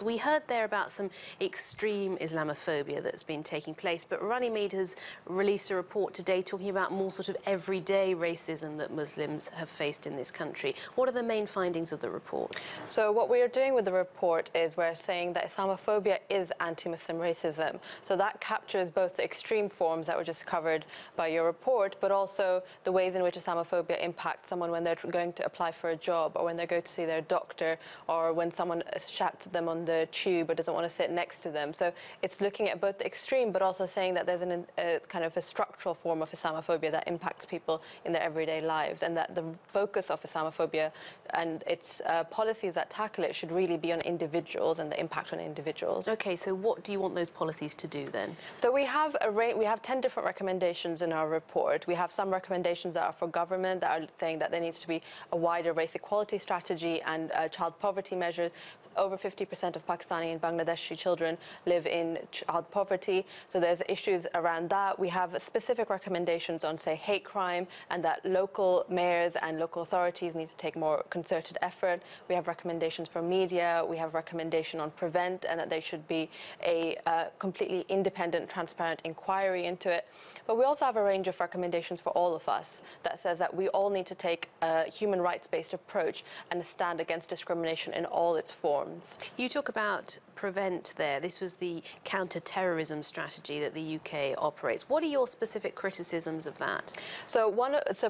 We heard there about some extreme Islamophobia that's been taking place, but Runnymede has released a report today talking about more sort of everyday racism that Muslims have faced in this country. What are the main findings of the report? So what we are doing with the report is we're saying that Islamophobia is anti-Muslim racism. So that captures both the extreme forms that were just covered by your report, but also the ways in which Islamophobia impacts someone when they're going to apply for a job, or when they go to see their doctor, or when someone shouts at them on the tube or doesn't want to sit next to them. So it's looking at both the extreme, but also saying that there's a kind of a structural form of Islamophobia that impacts people in their everyday lives, and that the focus of Islamophobia and its policies that tackle it should really be on individuals and the impact on individuals. Okay, so what do you want those policies to do then? So we have 10 different recommendations in our report. We have some recommendations that are for government, that are saying that there needs to be a wider race equality strategy and child poverty measures. Over 50% of Pakistani and Bangladeshi children live in child poverty, so there's issues around that. We have specific recommendations on, say, hate crime, and that local mayors and local authorities need to take more concerted effort. We have recommendations for media. We have recommendation on prevent, and that there should be a completely independent, transparent inquiry into it. But we also have a range of recommendations for all of us that says that we all need to take a human rights-based approach and stand against discrimination in all its forms. You talk about prevent there. This was the counter-terrorism strategy that the UK operates. What are your specific criticisms of that? So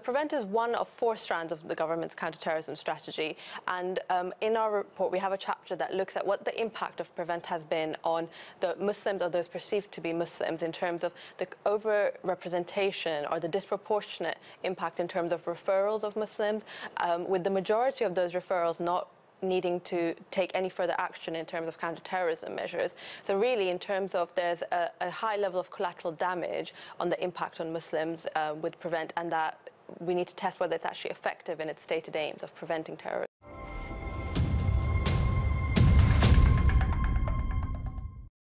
prevent is one of 4 strands of the government's counter-terrorism strategy, and in our report we have a chapter that looks at what the impact of prevent has been on the Muslims or those perceived to be Muslims in terms of the over-representation or the disproportionate impact in terms of referrals of Muslims, with the majority of those referrals not needing to take any further action in terms of counter-terrorism measures. So really, in terms of there's a high level of collateral damage on the impact on Muslims with prevent, and that we need to test whether it's actually effective in its stated aims of preventing terrorism.